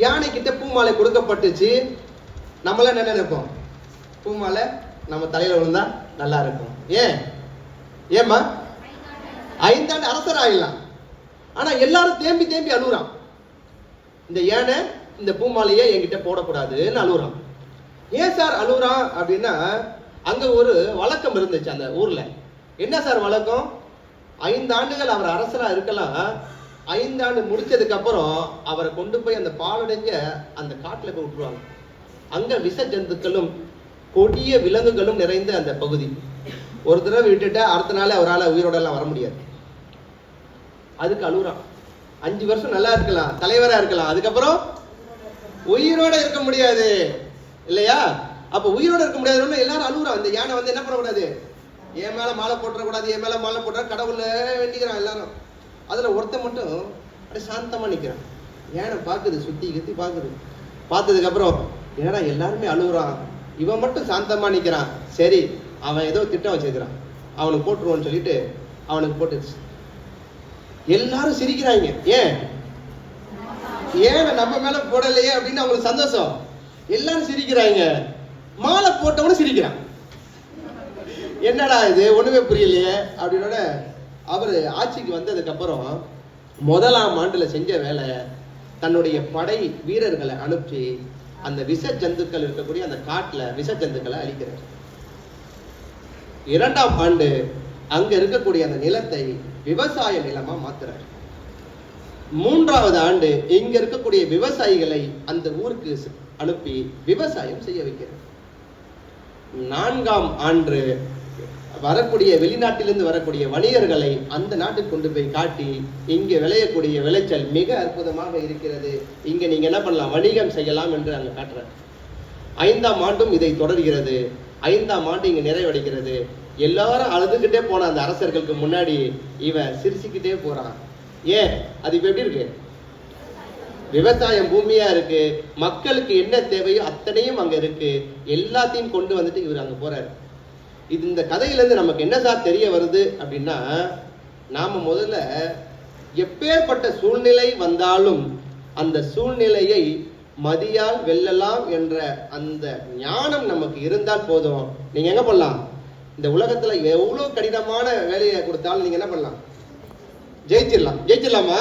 யானை கிட்ட பூமாலை கொடுக்கப்பட்டுச்சு. நம்மளாம் என்ன நினைப்போம்? பூமாலை நம்ம தலையில விழுந்தா நல்லா இருக்கும். ஏமா 5 ஆண்டு அரசர் ஆயிடலாம். ஆனா எல்லாரும் தேம்பி தேம்பி அழுகுறான். இந்த யானை இந்த பூமாலையை என்கிட்ட போடக்கூடாதுன்னு அழுகுறான். ஏன் சார் அழுகுறான் அப்படின்னா, அங்க ஒரு வழக்கம் இருந்துச்சு அந்த ஊர்ல. என்ன சார் வழக்கம்? 5 ஆண்டுகள் அவர் அரசரா இருக்கலாம். 5 ஆண்டு முடிச்சதுக்கு அப்புறம் அவரை கொண்டு போய் அந்த பாலடைஞ்ச அந்த காட்டுல போய் விட்டுருவாங்க. அங்க விஷ ஜந்துக்களும் கொடிய விலங்குகளும் நிறைந்த அந்த பகுதி. ஒரு தடவை விட்டுட்டா அடுத்த நாள் அவரால் உயிரோட எல்லாம் வர முடியாது. அதுக்கு அழுகுறான். 5 வருஷம் நல்லா இருக்கலாம், தலைவரா இருக்கலாம், அதுக்கப்புறம் உயிரோட இருக்க முடியாது இல்லையா? அப்ப உயிரோட இருக்க முடியாது. எல்லாரும் அழுகுறான். இந்த யானை வந்து என்ன பண்ணக்கூடாது? என் மேல மாலை போட்டுறக்கூடாது, என் மேல மாலை போட்டுற கடவுள வேண்டிக்கிறான் எல்லாரும். அதுல ஒருத்த மட்டும் அப்படியே சாந்தமா நிக்கிறான். யானை பாக்குது, சுத்தி கத்தி பாக்குது. பார்த்ததுக்கு அப்புறம் ஏன்னா எல்லாருமே அழுகுறான், இவன் மட்டும் சாந்தமா நிக்கிறான். சரி, அவன் ஏதோ திட்டம் வச்சிருக்கிறான், அவனுக்கு போட்டுருவோன்னு சொல்லிட்டு அவனுக்கு போட்டுச்சு. எல்லாரும் சிரிக்கிறாங்க. ஏன் நம்ம மேல போடலையே அப்படின்னு அவங்களுக்கு சந்தோஷம். எல்லாரும் சிரிக்கிறாங்க. மாலை போட்டவனு சிரிக்கிறான். என்னடா இது ஒண்ணுமே புரியலையே அப்படின்னோட அவரு ஆட்சிக்கு வந்ததுக்கு அப்புறம் 1ஆம் ஆண்டுல செஞ்ச வேலை, தன்னுடைய படை வீரர்களை அனுப்பி அந்த விஷ ஜந்துக்கள் இருக்கக்கூடிய அந்த காட்டுல விஷ ஜந்துக்களை அழிக்கிறார். 2ஆம் ஆண்டு அங்க இருக்கக்கூடிய அந்த நிலத்தை விவசாய நிலமா மாத்துறார். 3வது ஆண்டு இங்க இருக்கக்கூடிய விவசாயிகளை அந்த ஊருக்கு அனுப்பி விவசாயம் செய்ய வைக்கிறார். 4ஆம் ஆண்டு வரக்கூடிய வெளிநாட்டிலிருந்து வரக்கூடிய வணிகர்களை அந்த நாட்டுக்கு கொண்டு போய் காட்டி, இங்க விளையக்கூடிய விளைச்சல் மிக அற்புதமாக இருக்கிறது, இங்க நீங்க என்ன பண்ணலாம், வணிகம் செய்யலாம் என்று அங்க காட்டுறார். 5ஆம் ஆண்டும் இதை தொடர்கிறது. 5ஆம் ஆண்டு இங்க நிறைவடைகிறது. எல்லாரும் அழுதுகிட்டே போன அந்த அரசர்களுக்கு முன்னாடி இவன் சிரிச்சுக்கிட்டே போறான். அது இப்ப எப்படி இருக்கு? விவசாயம் பூமியா இருக்கு, மக்களுக்கு என்ன தேவையோ அத்தனையும் அங்க இருக்கு, எல்லாத்தையும் கொண்டு வந்துட்டு இவர் அங்க போறாரு. இது இந்த கதையிலிருந்து நமக்கு என்ன சார் தெரிய வருது அப்படின்னா, நாம முதல்ல எப்பேற்பட்ட சூழ்நிலை வந்தாலும் அந்த சூழ்நிலையை மதியால் வெல்லலாம் என்ற அந்த ஞானம் நமக்கு இருந்தால் போதும். நீங்க எங்க பண்ணலாம்? இந்த உலகத்துல எவ்வளவு கடினமான வேலையை கொடுத்தாலும் நீங்க என்ன பண்ணலாம்? ஜெயிச்சிடலாம். ஜெயிச்சிடலாமா?